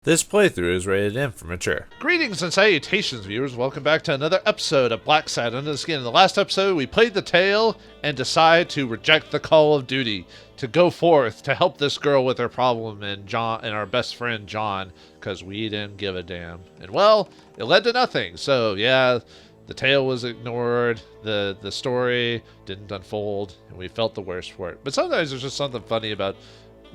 This playthrough is rated M for mature. Greetings and salutations, viewers. Welcome back to another episode of Blacksad. And again, in the last episode, we played the tale and decided to reject the call of duty to go forth to help this girl with her problem and John and our best friend John, because we didn't give a damn. And well, it led to nothing. So yeah, the tale was ignored. The story didn't unfold, and we felt the worst for it. But sometimes there's just something funny about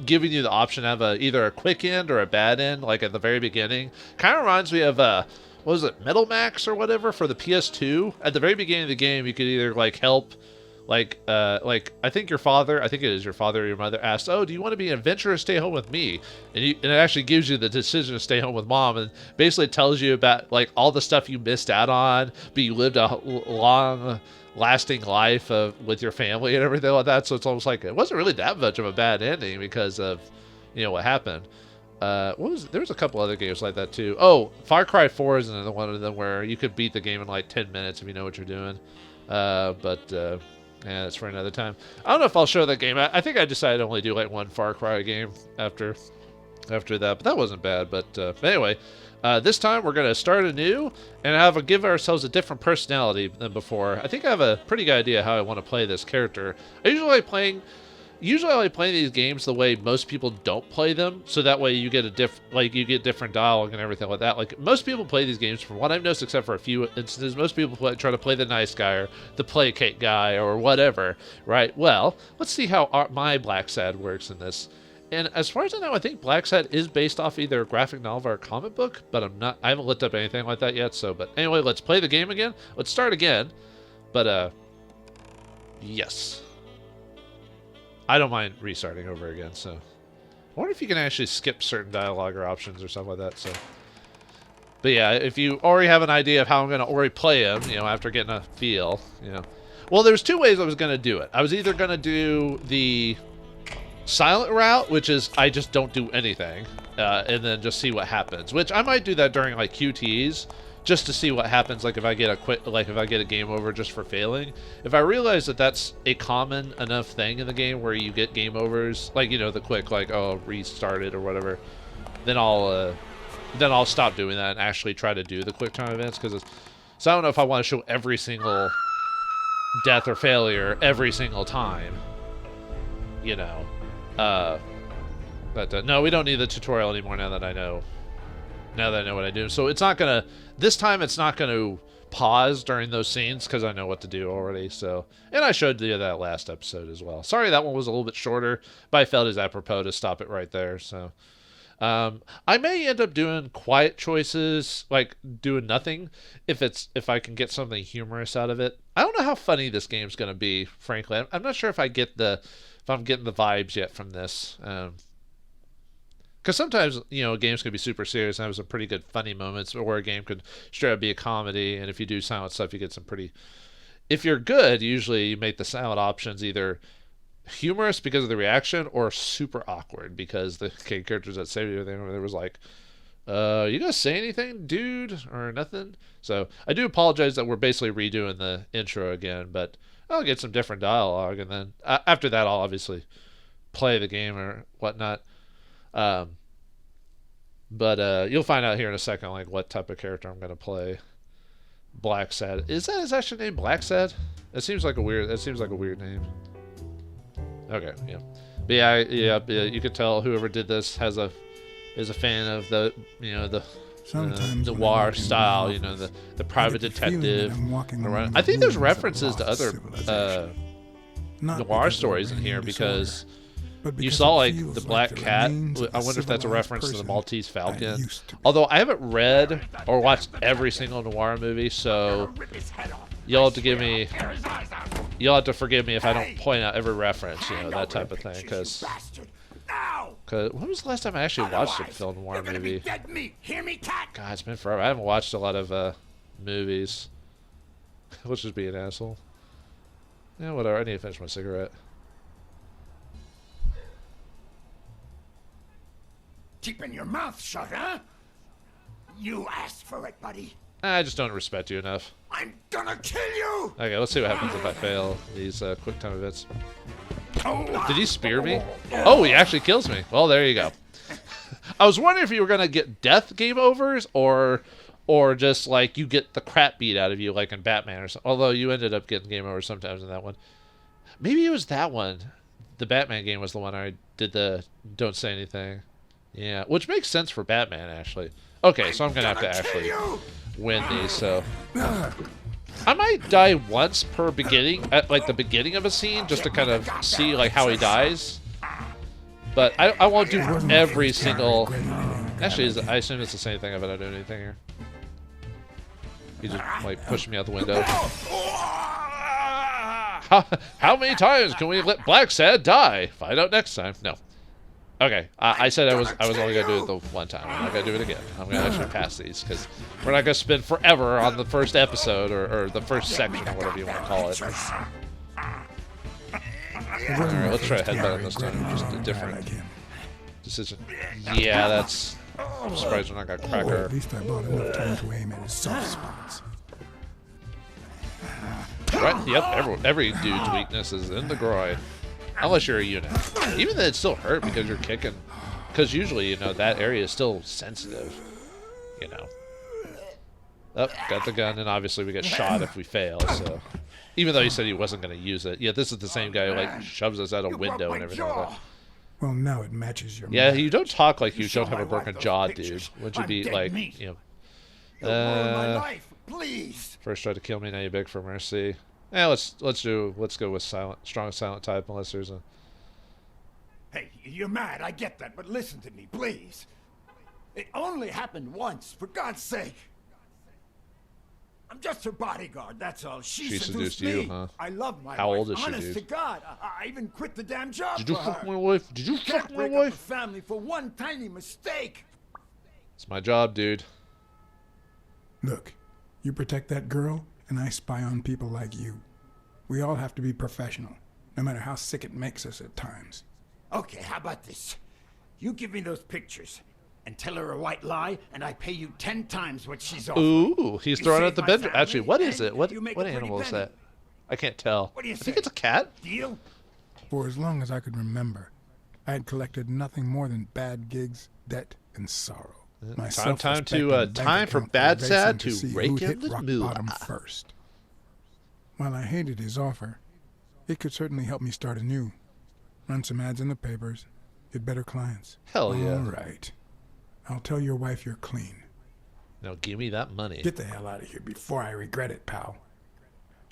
giving you the option to have either a quick end or a bad end, like at the very beginning. Kind of reminds me of what was it, Metal Max or whatever for the PS2. At the very beginning of the game, you could either like help, I think your father, I think it is your father or your mother asked, "Oh, do you want to be an adventurer or stay home with me?" And it actually gives you the decision to stay home with mom, and basically tells you about like all the stuff you missed out on, but you lived a long lasting life with your family and everything like that. So it's almost like it wasn't really that much of a bad ending because of what happened. There was a couple other games like that too. Oh, Far Cry 4 is another one of them where you could beat the game in like 10 minutes if you know what you're doing. Yeah, that's for another time. I don't know if I'll show that game. I think I decided to only do like one Far Cry game after that, but that wasn't bad. But anyway, this time we're going to start anew and give ourselves a different personality than before. I think I have a pretty good idea how I want to play this character. I like playing these games the way most people don't play them, so that way you get different dialogue and everything like that. Like most people play these games, from what I've noticed, except for a few instances, most people try to play the nice guy or the placate guy or whatever, right? Well, let's see how my Blacksad works in this. And as far as I know, I think Blacksad is based off either a graphic novel or a comic book, but I haven't looked up anything like that yet. But anyway, let's play the game again. Let's start again. But yes. I don't mind restarting over again, so I wonder if you can actually skip certain dialogue or options or something like that. But yeah, if you already have an idea of how I'm going to already play him, after getting a feel, Well, there's two ways I was going to do it. I was either going to do the silent route, which is I just don't do anything, and then just see what happens. Which I might do that during like QTs, just to see what happens. Like if I get a game over just for failing. If I realize that that's a common enough thing in the game where you get game overs, like the quick restart it or whatever, then I'll stop doing that and actually try to do the quick time events. So I don't know if I want to show every single death or failure every single time. But no, we don't need the tutorial anymore now that I know what I do. So this time it's not gonna pause during those scenes because I know what to do already. So, and I showed you that last episode as well. Sorry that one was a little bit shorter, but I felt it's apropos to stop it right there. So I may end up doing quiet choices, like doing nothing, if I can get something humorous out of it. I don't know how funny this game's gonna be, frankly. I'm not sure if I'm getting the vibes yet from this. Because sometimes, games can be super serious and have some pretty good funny moments, or a game could straight up be a comedy, and if you do silent stuff, you get some pretty... If you're good, usually you make the silent options either humorous because of the reaction, or super awkward because the characters that say everything, there was like, you gonna say anything, dude? Or nothing? So, I do apologize that we're basically redoing the intro again, but I'll get some different dialogue, and then after that, I'll obviously play the game or whatnot. But you'll find out here in a second, like what type of character I'm gonna play. Blacksad. Is that his actual name, Blacksad? That seems like a weird name. Okay, yeah. But yeah, you could tell whoever did this is a fan of the noir style, the private detective. I think there's references to other noir stories in here because you saw like the Black Cat. I wonder if that's a reference to the Maltese Falcon. Although I haven't read or watched every single noir movie, so you'll have to forgive me if I don't point out every reference, that type of thing. Because when was the last time I actually watched a film noir movie? God, it's been forever. I haven't watched a lot of movies. Let's just be an asshole. Yeah, whatever. I need to finish my cigarette. Keeping your mouth shut, huh? You asked for it, buddy. I just don't respect you enough. I'm gonna kill you! Okay, let's see what happens if I fail these quick time events. Did he spear me? Oh, he actually kills me. Well, there you go. I was wondering if you were gonna get death game overs or just like you get the crap beat out of you like in Batman or something. Although you ended up getting game overs sometimes in that one. Maybe it was that one. The Batman game was the one I did the don't say anything. Yeah, which makes sense for Batman actually. Okay, so I'm gonna have to actually win these. So I might die once per beginning, at like the beginning of a scene, just to kind of see like how he dies. But I won't do every single. Actually, I assume it's the same thing if I don't do anything here. He just like pushed me out the window. How many times can we let Blacksad die? Find out next time. No. Okay, I said I was only gonna do it the one time. I'm not gonna do it again. I'm gonna actually pass these because we're not gonna spend forever on the first episode or the first section or whatever you want to call it. All right, let's try a headbutt this time. Just a different decision. Yeah, that's. I'm surprised we're not gonna crack her. At least I bought enough time to aim at his soft spots. Right? Yep. Every dude's weakness is in the groin. Unless you're a unit. Even then, it still hurt because you're kicking. Because usually, you know, that area is still sensitive. You know. Oh, got the gun, and obviously we get shot if we fail, so. Even though he said he wasn't going to use it. Yeah, this is the same guy who, like, shoves us out a window and everything like that. Well, now it matches your Yeah, you don't talk like you don't have a broken jaw, dude. Wouldn't you be, like, you know. First tried to kill me, now you beg for mercy. Yeah, let's go with strong silent type unless there's a. Hey, you're mad, I get that, but listen to me, please. It only happened once, for God's sake. I'm just her bodyguard, that's all. She seduced me. You, huh? I love my How wife. old is she, Honest dude? to God, I even quit the damn job. Did you for fuck her. my wife? Did you fuck my Break up wife? a family for one tiny mistake. It's my job, dude. Look, you protect that girl, and I spy on people like you. We all have to be professional, no matter how sick it makes us at times. Okay, how about this? You give me those pictures and tell her a white lie, and I pay you 10 times what she's offering. Ooh, he's You throwing save out the my bedroom. family, Actually, what is and it? What you make a pretty animal is penny. that? I can't tell. What do you I say? think it's a cat. Deal? For as long as I could remember, I had collected nothing more than bad gigs, debt, and sorrow. My Time self-respect to and bank time for account Bad were Sad racing to see rake who'd in hit the rock moolah. bottom first. While I hated his offer, it could certainly help me start anew. Run some ads in the papers, get better clients. Hell yeah. All right. I'll tell your wife you're clean. Now give me that money. Get the hell out of here before I regret it, pal.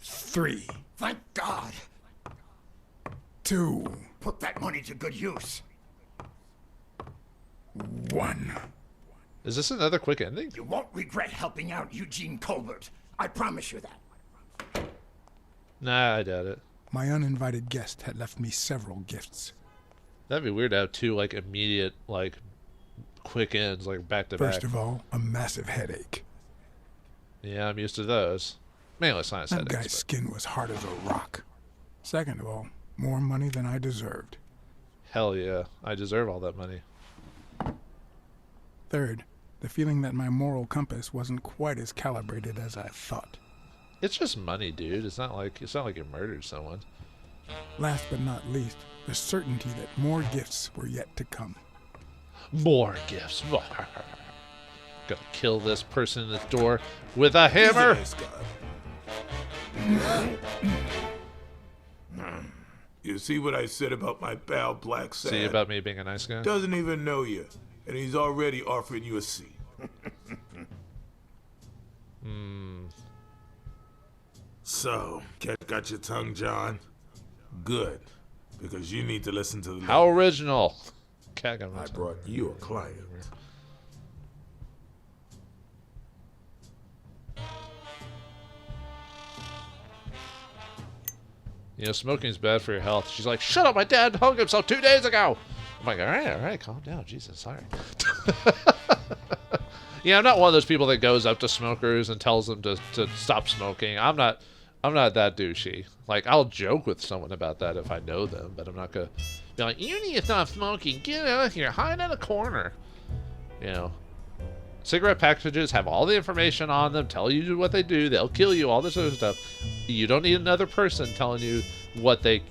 3, Thank God. 2, Put that money to good use. 1. Is this another quick ending? You won't regret helping out Eugene Colbert. I promise you that. Nah, I doubt it. My uninvited guest had left me several gifts. That'd be weird to have two like immediate like quick ends like back to back. First of all, a massive headache. Yeah, I'm used to those. Mainly it's not That headaches, guy's but skin was hard as a rock. Second of all, more money than I deserved. hell yeah, I deserve all that money. Third, the feeling that my moral compass wasn't quite as calibrated as I thought. It's just money, dude. It's not like you murdered someone. Last but not least, the certainty that more gifts were yet to come. More gifts. Gonna kill this person in the door with a hammer. You see what I said about my pal Blacksad? See about me being a nice guy? Doesn't even know you, and he's already offering you a seat. So, got your tongue, John? Good, because you need to listen to the How original. Cat got my I brought you a client. You know, smoking's bad for your health. She's like, shut up, my dad hung himself 2 days ago. I'm like, all right, calm down. Jesus, sorry. Yeah, I'm not one of those people that goes up to smokers and tells them to stop smoking. I'm not that douchey. Like, I'll joke with someone about that if I know them, but I'm not going to be like, you need to stop smoking. Get out of here. Hide in a corner. You know. Cigarette packages have all the information on them, tell you what they do, they'll kill you, all this other stuff. You don't need another person telling you what they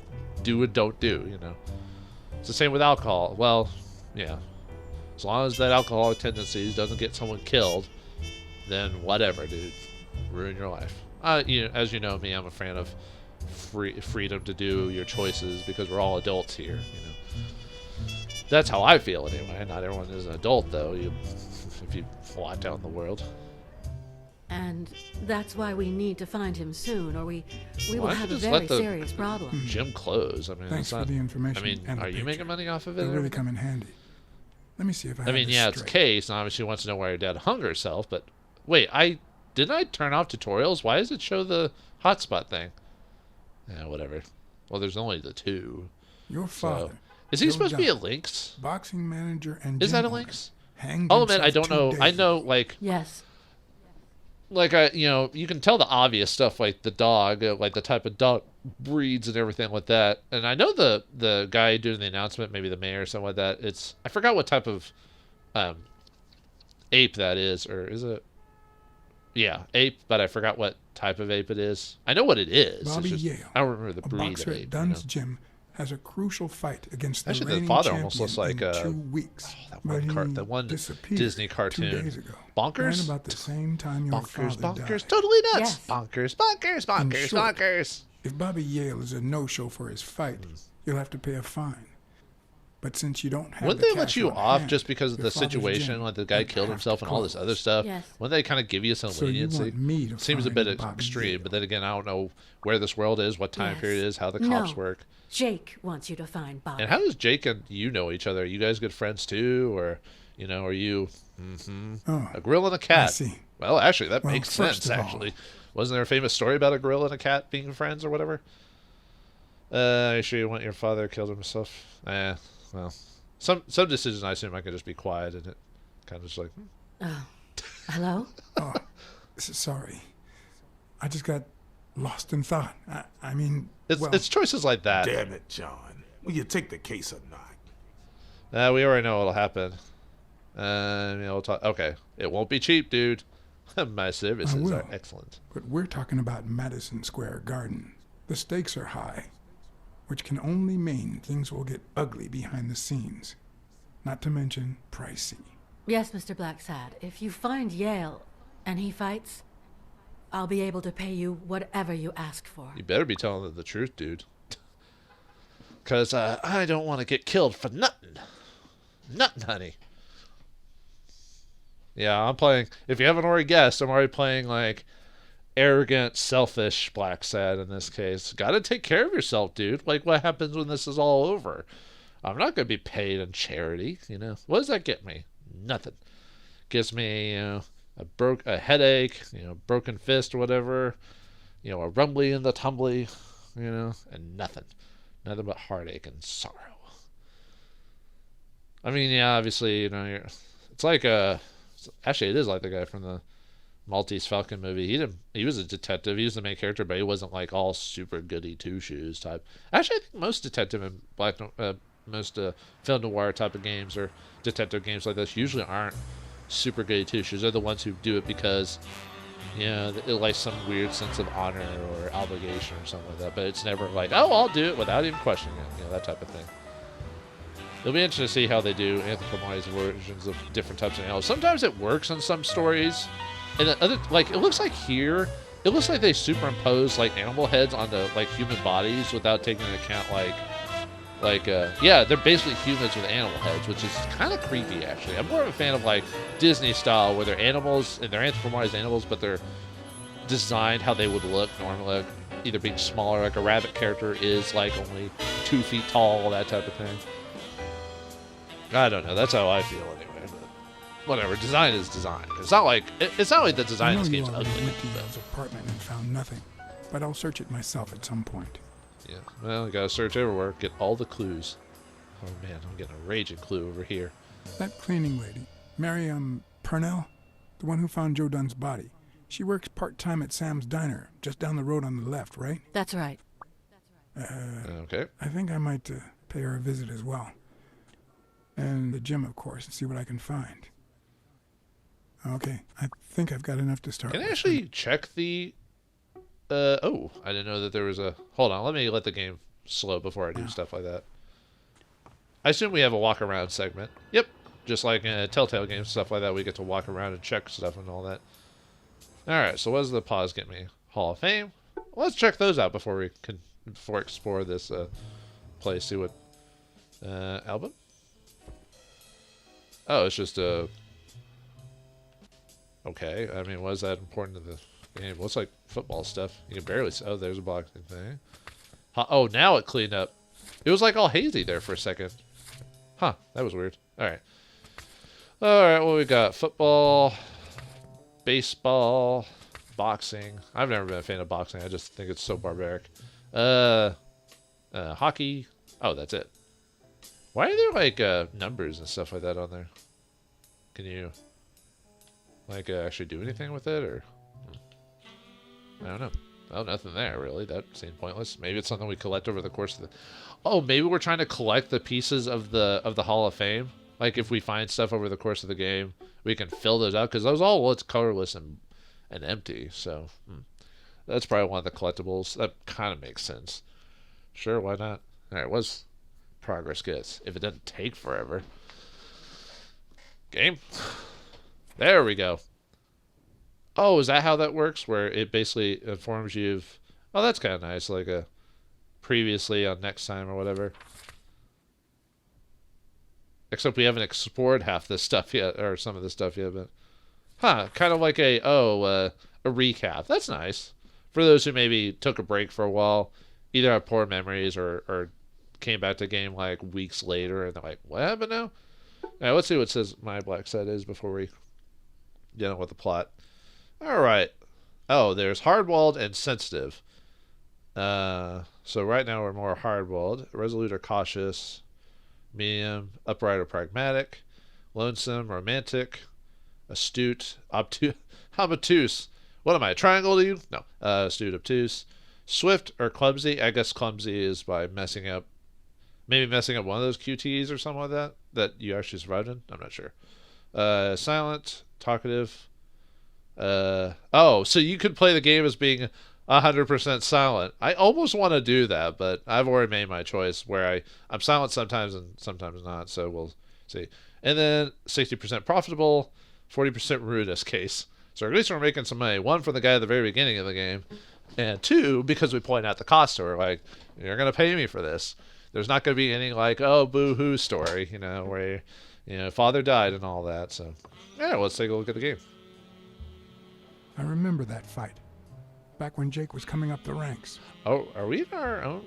do and don't do, you know. It's the same with alcohol. Well, yeah. As long as that alcoholic tendencies doesn't get someone killed, then whatever, dude. Ruin your life. As you know me, I'm a fan of freedom to do your choices because we're all adults here. That's how I feel anyway. Not everyone is an adult though. If you flaunt out in the world. And that's why we need to find him soon, or we will Why don't have you a just very let the serious problem. gym close. I mean, Thanks it's not, for the information. I mean, and the are you picture. making money off of it? It'll really come in handy. Let me see if I have this it's straight. Case, and obviously wants to know why your dad hung herself, but wait, didn't I turn off tutorials? Why does it show the hotspot thing? Yeah, whatever. Well, there's only the 2. Your father. So, is he Joe supposed to be a Dunn, Lynx? boxing manager and Is gym that a owner, Lynx? hanged I'll admit, I himself don't know. 2 I days know, ago. like, Yes. you can tell the obvious stuff, like the dog, like the type of dog breeds and everything like that. And I know the guy doing the announcement, maybe the mayor or something like that. I forgot what type of ape that is, or is it? Yeah, ape, but I forgot what type of ape it is. I know what it is. Bobby It's just, Yale, I don't remember the a breed boxer of at ape. Dunn's gym, has a crucial fight against the Actually, the reigning father champion almost looks like, in 2 weeks. that But one, he the one disappeared Disney 2 cartoon. days ago, Bonkers? right about the same time your Bonkers, father bonkers, died. totally nuts. Yes. Bonkers, bonkers, bonkers, short, bonkers. If Bobby Yale is a no-show for his fight, you'll have to pay a fine. But since you don't have Wouldn't the they let cash you on off hand, just because of your the father's situation, gym like the guy would killed have himself to and all this close. other stuff? Yes. Wouldn't they kind of give you some So you leniency? want me to Seems a find bit Bobby extreme, Yale. but then again, I don't know where this world is, what time Yes. period it is, how the cops No. work. Jake wants you to find Bobby. And how does Jake and you know each other? Are you guys good friends too, or are you Oh, a gorilla and a cat? I see. Well, actually, that Well, makes first sense. of all- Actually, wasn't there a famous story about a gorilla and a cat being friends or whatever? Are you sure you want your father killed himself? Well, some decisions I assume I could just be quiet and it kind of just like. Oh. Hello? Oh, sorry. I just got lost in thought. I mean, It's choices like that. Damn it, John. Will you take the case or not? We already know what'll happen. We'll talk. Okay, it won't be cheap, dude. My services will. are excellent. But we're talking about Madison Square Garden. The stakes are high, which can only mean things will get ugly behind the scenes. Not to mention pricey. Yes, Mr. Blacksad. If you find Yale and he fights, I'll be able to pay you whatever you ask for. You better be telling them the truth, dude. Because I don't want to get killed for nothing. Nothing, honey. Yeah, I'm playing. If you haven't already guessed, I'm already playing like arrogant, selfish Blacksad in this case. Got to take care of yourself, dude. Like, what happens when this is all over? I'm not going to be paid in charity, What does that get me? Nothing. Gives me, a headache, broken fist or whatever, a rumbly in the tumbly, and nothing. Nothing but heartache and sorrow. I mean, yeah, obviously, it's like actually, it is like the guy from the Maltese Falcon movie. He was a detective. He was the main character, but he wasn't like all super goody two shoes type. Actually, I think most detective and most film noir type of games or detective games like this usually aren't super goody two shoes. They're the ones who do it because like some weird sense of honor or obligation or something like that. But it's never like, oh, I'll do it without even questioning it. That type of thing. It'll be interesting to see how they do anthropomorphized versions of different types of animals. Sometimes it works in some stories, and other it looks like here, it looks like they superimpose like animal heads onto like human bodies without taking into account they're basically humans with animal heads, which is kind of creepy actually. I'm more of a fan of like Disney style where they're animals and they're anthropomorphized animals, but they're designed how they would look normally, like either being smaller, like a rabbit character is like only 2 feet tall, that type of thing. I don't know. That's how I feel anyway. But whatever. Design is design. It's not like the design of this game's ugly. went to Yale's apartment and found nothing, but I'll search it myself at some point. Yeah. Well, you gotta search everywhere. Get all the clues. Oh man, I'm getting a raging clue over here. That cleaning lady, Mary Purnell, the one who found Joe Dunn's body. She works part-time at Sam's Diner, just down the road on the left, right? That's right. Okay. I think I might pay her a visit as well. And the gym, of course, and see what I can find. Okay, I think I've got enough to start Can I with. actually check the... I didn't know that there was a... Hold on, let me let the game slow before I do stuff like that. I assume we have a walk-around segment. Yep. Just like in Telltale games, stuff like that, we get to walk around and check stuff and all that. Alright, so what does the pause get me? Hall of Fame? Well, let's check those out before we explore this place. See what album? Oh, it's just a. Okay, I mean, what is that important to the game? Looks like football stuff. You can barely see. Oh, there's a boxing thing. Oh, now it cleaned up. It was like all hazy there for a second. Huh, that was weird. Alright. Alright, well, we got football, baseball, boxing. I've never been a fan of boxing. I just think it's so barbaric. Hockey. Oh, that's it. Why are there, like, numbers and stuff like that on there? Can you, like, actually do anything with it, or? I don't know. Oh, nothing there, really. That seemed pointless. Maybe it's something we collect over the course of the... Oh, maybe we're trying to collect the pieces of the Hall of Fame. Like, if we find stuff over the course of the game, we can fill those out, because those all look colorless and empty, so... That's probably one of the collectibles. That kind of makes sense. Sure, why not? Alright, what's progress gets? If it doesn't take forever. Game. There we go. Oh, is that how that works? Where it basically informs you of... Oh, that's kind of nice. Like a previously on next time or whatever. Except we haven't explored half this stuff yet, or some of this stuff yet, but... Huh, kind of like a recap. That's nice. For those who maybe took a break for a while, either have poor memories or came back to the game like weeks later and they're like, what happened now? Alright, let's see what says My Blacksad is before we get on with the plot. Alright. Oh, there's hardwalled and sensitive. So right now we're more hardwalled. Resolute or cautious. Medium. Upright or pragmatic. Lonesome, romantic. Astute. Obtuse. What am I, a triangle to you? No. Astute, obtuse. Swift or clumsy. I guess clumsy is by messing up. Maybe messing up one of those QTs or something like that. That you actually survived in. I'm not sure. Silent. Talkative. Oh, so you could play the game as being 100% silent. I almost want to do that, but I've already made my choice where I'm silent sometimes and sometimes not, so we'll see. And then 60% profitable, 40% rude as case. So at least we're making some money. One, from the guy at the very beginning of the game, and two, because we point out the cost to her, like, you're going to pay me for this. There's not going to be any, like, oh, boo-hoo story, where, father died and all that. So, yeah, let's take a look at the game. I remember that fight, back when Jake was coming up the ranks. Oh, are we in our own?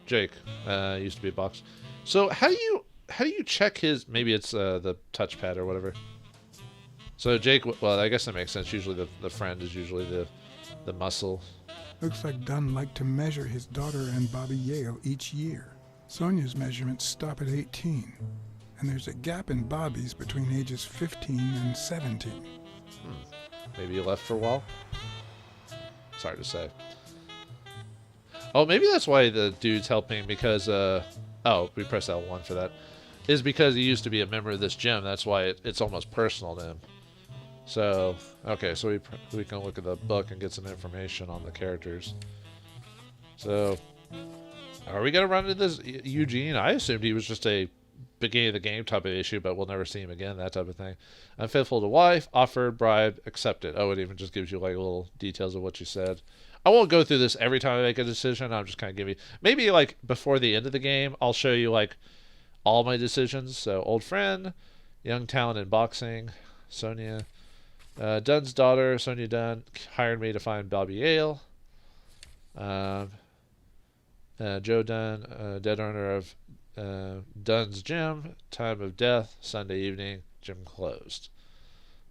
Jake used to be a box. So how do you check his? Maybe it's the touchpad or whatever. So Jake, well, I guess that makes sense. Usually the friend is usually the muscle. Looks like Dunn liked to measure his daughter and Bobby Yale each year. Sonia's measurements stop at 18, and there's a gap in Bobby's between ages 15 and 17. Maybe you left for a while? It's hard to say. Oh, maybe that's why the dude's helping, because, oh, we pressed L1 for that. Is because he used to be a member of this gym. That's why it's almost personal to him. So, okay, so we can look at the book and get some information on the characters. So, are we going to run into this Eugene? I assumed he was just a beginning of the game type of issue, but we'll never see him again, that type of thing. Unfaithful to wife, offered, bribe, accepted. Oh, it even just gives you like little details of what you said. I won't go through this every time I make a decision. I'm just kind of giving you, maybe like before the end of the game, I'll show you like all my decisions. So, old friend, young talent in boxing, Sonia, Dunn's daughter, Sonia Dunn, hired me to find Bobby Yale. Joe Dunn, dead owner of Dunn's gym, time of death, Sunday evening, gym closed.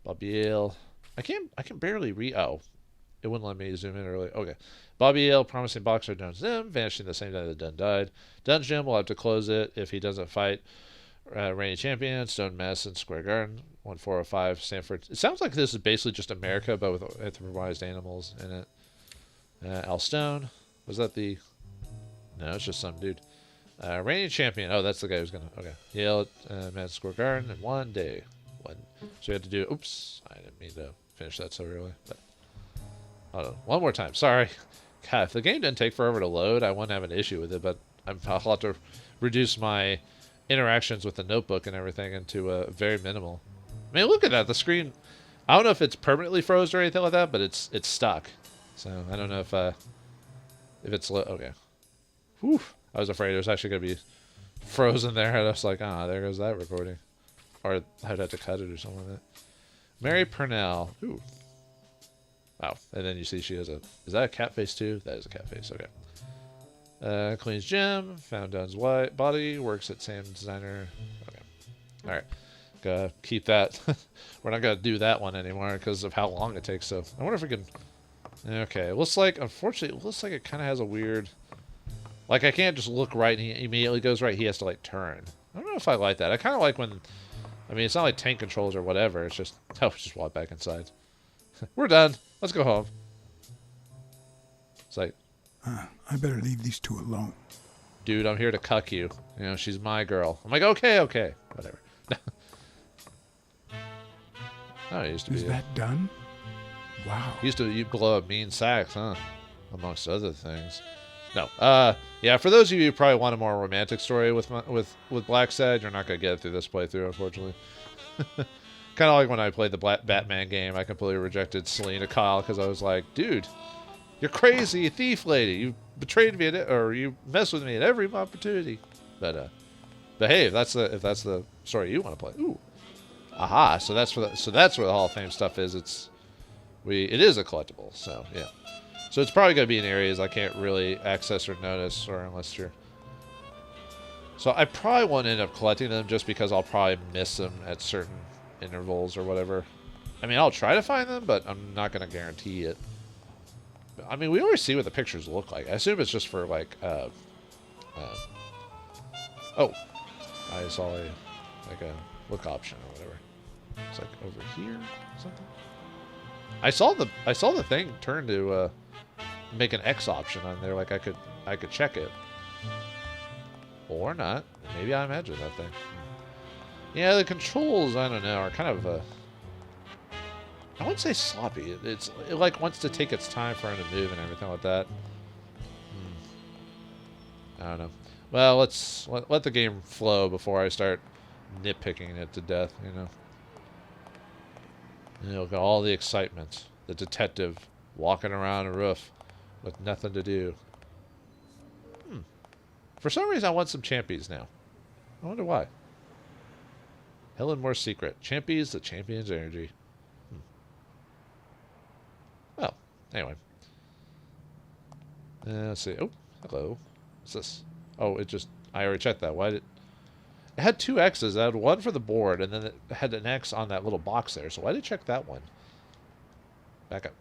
Bobby Yale. I can barely read. Oh, it wouldn't let me zoom in early. Okay. Bobby Yale, promising boxer Dunn's gym, vanishing the same day that Dunn died. Dunn's gym will have to close it if he doesn't fight. Reigning champion, Stone Madison Square Garden, 1405, Stanford. It sounds like this is basically just America, but with anthropomorphized animals in it. Al Stone. Was that the... No, it's just some dude. Reigning champion. Oh, that's the guy who's gonna... Okay. Yale at Madison Square Garden in one day. So we had to do... Oops. I didn't mean to finish that so early. But hold on. One more time. Sorry. God, if the game didn't take forever to load, I wouldn't have an issue with it, but I'll have to reduce my interactions with the notebook and everything into very minimal. I mean, look at that. The screen, I don't know if it's permanently froze or anything like that, but it's stuck. So I don't know if it's okay. Whew. I was afraid it was actually going to be frozen there. I was like, there goes that recording. Or I'd have to cut it or something like that. Mary Purnell. Ooh. Wow. And then you see she has a... Is that a cat face too? That is a cat face. Okay. Cleans gym. Found Dunn's body. Works at Sam's Diner. Okay. Alright. Gotta keep that. We're not gonna do that one anymore because of how long it takes. So I wonder if we can... Okay. It looks like... Unfortunately, it looks like it kind of has a weird... Like, I can't just look right and he immediately goes right. He has to, like, turn. I don't know if I like that. I kind of like when... I mean, it's not like tank controls or whatever. It's just... Oh, just walk back inside. We're done. Let's go home. It's like... I better leave these two alone. Dude, I'm here to cuck you. You know, she's my girl. I'm like, okay. Whatever. Oh, it used to be... Is that done? Wow. You blow up mean sacks, huh? Amongst other things. No. Yeah, for those of you who probably want a more romantic story with Blacksad, you're not going to get it through this playthrough, unfortunately. Kind of like when I played the Batman game, I completely rejected Selena Kyle because I was like, dude, you're crazy, you thief lady. You betrayed me, or you mess with me at every opportunity. But hey, if that's the story you want to play, ooh, aha. So that's where the Hall of Fame stuff is. It is a collectible. So yeah. So it's probably going to be in areas I can't really access or notice, or unless you're... So I probably won't end up collecting them just because I'll probably miss them at certain intervals or whatever. I mean, I'll try to find them, but I'm not going to guarantee it. I mean, we always see what the pictures look like. I assume it's just for, like, oh. I saw a look option or whatever. It's like over here or something. I saw the thing turn to, make an X option on there, like I could check it. Or not. Maybe I imagined that thing. Yeah, the controls, I don't know, are kind of I wouldn't say sloppy. It like wants to take its time for him to move and everything like that. I don't know. Well, let's let the game flow before I start nitpicking it to death, you know. And you'll get all the excitement. The detective walking around a roof with nothing to do. For some reason, I want some champions now. I wonder why. Helen Moore's secret. Champions, the champion's energy. Well, anyway. Let's see. Oh, hello. What's this? Oh, I already checked that. Why did... It had two X's. It had one for the board, and then it had an X on that little box there. So why did it check that one? Back up.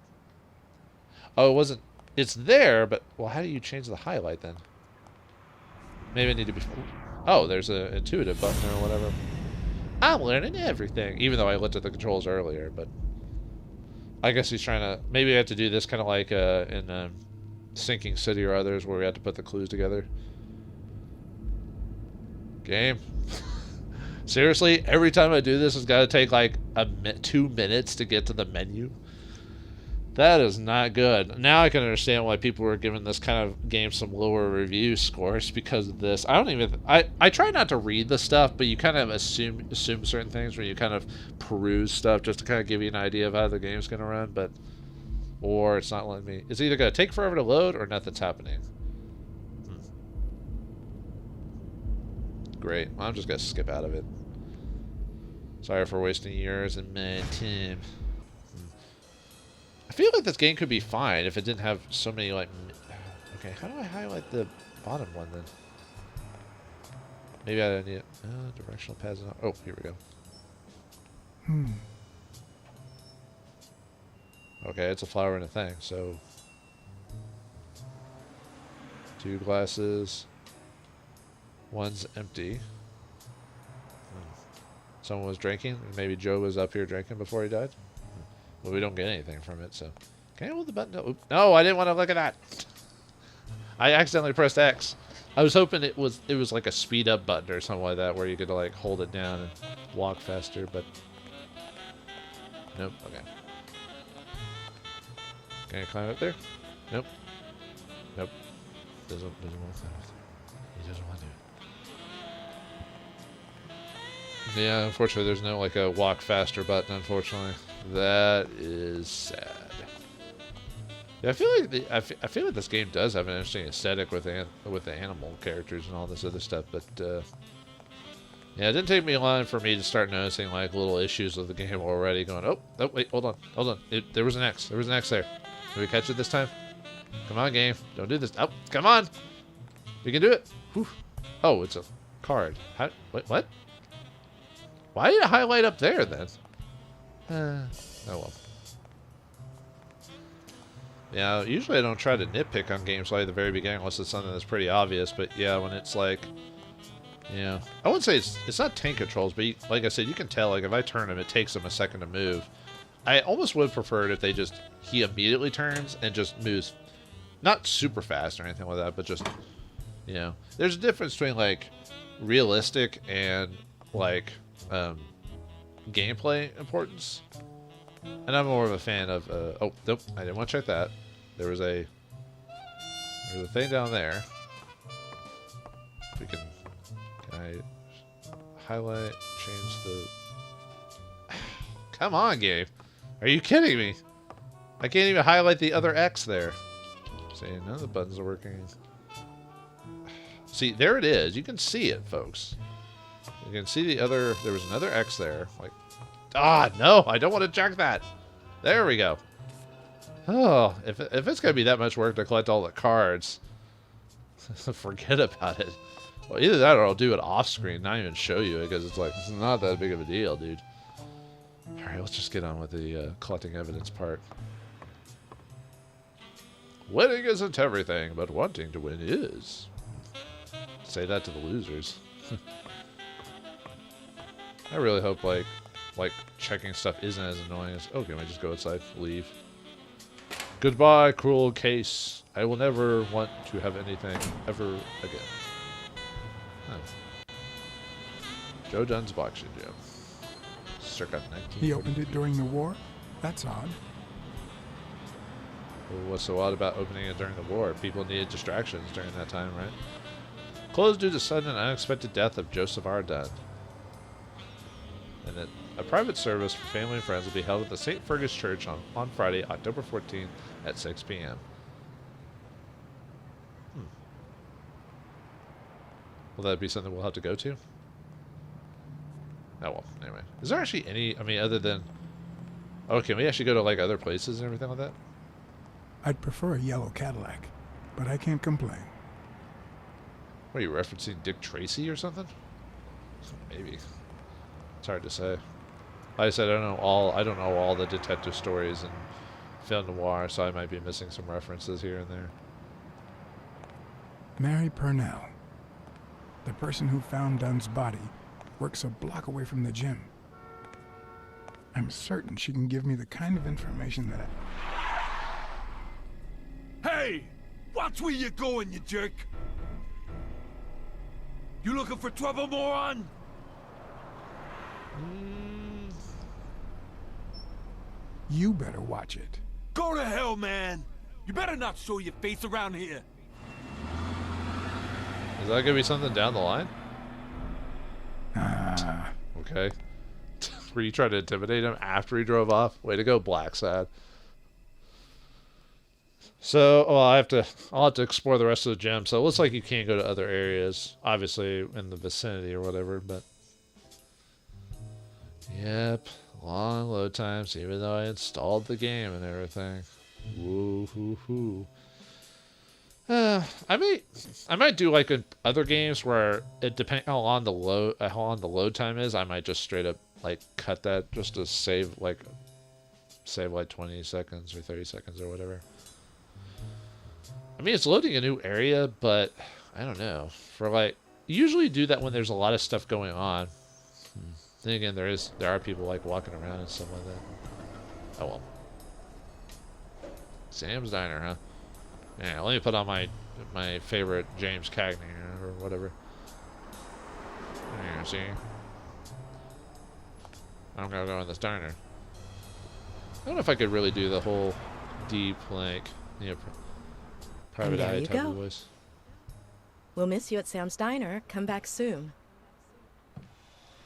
Oh, it wasn't... It's there, but... Well, how do you change the highlight then? Maybe I need to be... Oh, there's an intuitive button or whatever. I'm learning everything. Even though I looked at the controls earlier, but... I guess he's trying to... Maybe I have to do this kind of like in Sinking City or others, where we have to put the clues together. Game. Seriously, every time I do this, it's got to take like 2 minutes to get to the menu. That is not good. Now I can understand why people were giving this kind of game some lower review scores because of this. I try not to read the stuff, but you kind of assume certain things when you kind of peruse stuff just to kind of give you an idea of how the game's going to run, or it's not letting me. It's either going to take forever to load or nothing's happening. Great. Well, I'm just going to skip out of it. Sorry for wasting years and my time. I feel like this game could be fine if it didn't have so many, like... Okay, how do I highlight the bottom one, then? Maybe I need... directional pads. Oh, here we go. Okay, it's a flower and a thing, so... 2 glasses. One's empty. Someone was drinking. Maybe Joe was up here drinking before he died. Well, we don't get anything from it, so... Can I hold the button? No, I didn't want to look at that. I accidentally pressed X. I was hoping it was like a speed up button or something like that, where you could like hold it down and walk faster, but... Nope, okay. Can I climb up there? Nope. Nope. Doesn't want to climb up there. He doesn't want to. Yeah, unfortunately, there's no like a walk faster button. Unfortunately, that is sad. Yeah, I feel like I feel like this game does have an interesting aesthetic with the animal characters and all this other stuff, but yeah, it didn't take me long for me to start noticing like little issues with the game already. Going, oh, wait, hold on. There was an X. There was an X there. Did we catch it this time? Come on, game. Don't do this. Oh, come on. We can do it. Whew. Oh, it's a card. Wait, what? Why did it highlight up there then? Oh well. Yeah, usually I don't try to nitpick on games like at the very beginning unless it's something that's pretty obvious. But yeah, when it's like, yeah, I wouldn't say it's not tank controls, but like I said, you can tell like if I turn him, it takes him a second to move. I almost would prefer it if he immediately turns and just moves, not super fast or anything like that, but just, you know, there's a difference between like realistic and like gameplay importance. And I'm more of a fan of, oh, nope, I didn't want to check that. There's a thing down there. Can I highlight, change the... Come on, game. Are you kidding me? I can't even highlight the other X there. See, none of the buttons are working. See, there it is. You can see it, folks. You can see there was another X there. Like, no, I don't want to check that. There we go. Oh, if it's going to be that much work to collect all the cards, forget about it. Well, either that or I'll do it off screen, not even show you it, because it's like, it's not that big of a deal, dude. Alright, let's just get on with the collecting evidence part. Winning isn't everything, but wanting to win is. Say that to the losers. I really hope, like checking stuff isn't as annoying as... Oh, can I just go outside? Leave. Goodbye, cruel case. I will never want to have anything ever again. Oh. Joe Dunn's boxing gym. Circa 1940. He opened it during the war? That's odd. Well, what's so odd about opening it during the war? People needed distractions during that time, right? Closed due to sudden and unexpected death of Joseph R. Dunn. And that a private service for family and friends will be held at the St. Fergus Church on Friday, October 14th at 6 p.m. Will that be something we'll have to go to? Oh, well, anyway. Is there actually any, I mean, other than... Oh, can we actually go to, like, other places and everything like that? I'd prefer a yellow Cadillac, but I can't complain. What, are you referencing Dick Tracy or something? Maybe. It's hard to say. Like I said, I don't know all the detective stories and film noir, so I might be missing some references here and there. Mary Purnell, the person who found Dunn's body, works a block away from the gym. I'm certain she can give me the kind of information that Hey! Watch where you're going, you jerk! You looking for trouble, moron? You better watch it. Go to hell, man! You better not show your face around here! Is that gonna be something down the line? Okay. Were you trying to intimidate him after he drove off? Way to go, Blacksad. So, well, I'll have to explore the rest of the gym. So it looks like you can't go to other areas, obviously in the vicinity or whatever, but yep, long load times, even though I installed the game and everything. Woo hoo hoo. I might do like in other games where it depends how long the load time is. I might just straight up like cut that just to save like 20 seconds or 30 seconds or whatever. I mean, it's loading a new area, but I don't know. For like, you usually do that when there's a lot of stuff going on. Then again, there are people like walking around and stuff like that. Oh well. Sam's Diner, huh? Yeah, let me put on my favorite James Cagney or whatever. Yeah, see? I'm gonna go in this diner. I don't know if I could really do the whole deep, like, you know, private eye type of voice. We'll miss you at Sam's Diner. Come back soon.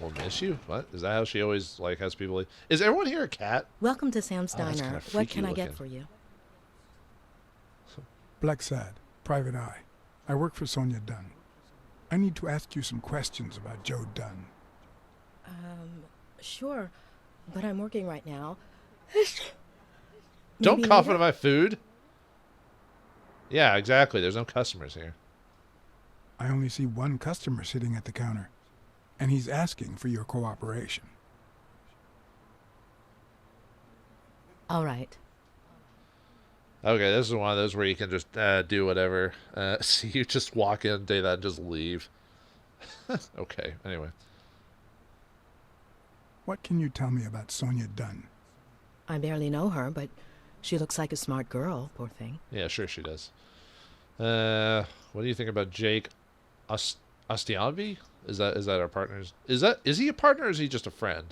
We'll miss you? What? Is that how she always, like, has people leave? Is everyone here a cat? Welcome to Sam's Oh, that's Diner. kinda What freaky can I looking. get for you? Blacksad, Private Eye. I work for Sonia Dunn. I need to ask you some questions about Joe Dunn. Sure, but I'm working right now. Don't Maybe cough later? into my food. Yeah, exactly. There's no customers here. I only see one customer sitting at the counter, and he's asking for your cooperation. All right. Okay, this is one of those where you can just do whatever. See you just walk in, do that, and just leave. Okay, anyway. What can you tell me about Sonia Dunn? I barely know her, but she looks like a smart girl, poor thing. Yeah, sure she does. What do you think about Jake Ostianvi? Is that our partner's? Is he a partner or is he just a friend?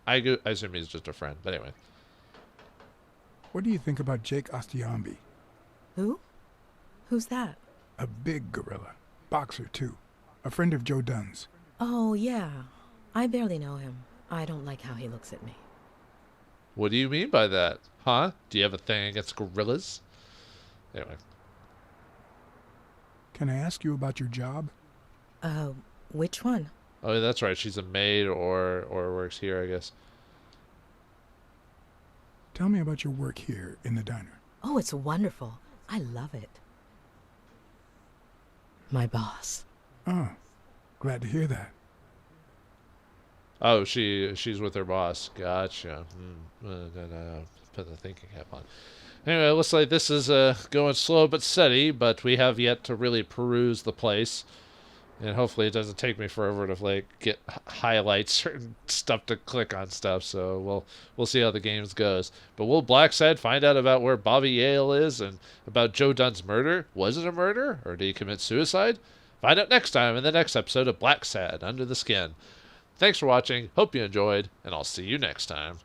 I assume he's just a friend, but anyway. What do you think about Jake Ostianvi? Who? Who's that? A big gorilla. Boxer, too. A friend of Joe Dunn's. Oh, yeah. I barely know him. I don't like how he looks at me. What do you mean by that? Huh? Do you have a thing against gorillas? Anyway. Can I ask you about your job? Which one? Oh, that's right. She's a maid or works here, I guess. Tell me about your work here in the diner. Oh, it's wonderful. I love it. My boss. Oh, glad to hear that. Oh, she's with her boss. Gotcha. Put the thinking cap on. Anyway, it looks like this is going slow but steady, but we have yet to really peruse the place. And hopefully it doesn't take me forever to like get highlight certain stuff to click on stuff. So we'll see how the games goes. But will Blacksad find out about where Bobby Yale is and about Joe Dunn's murder? Was it a murder or did he commit suicide? Find out next time in the next episode of Blacksad Under the Skin. Thanks for watching. Hope you enjoyed, and I'll see you next time.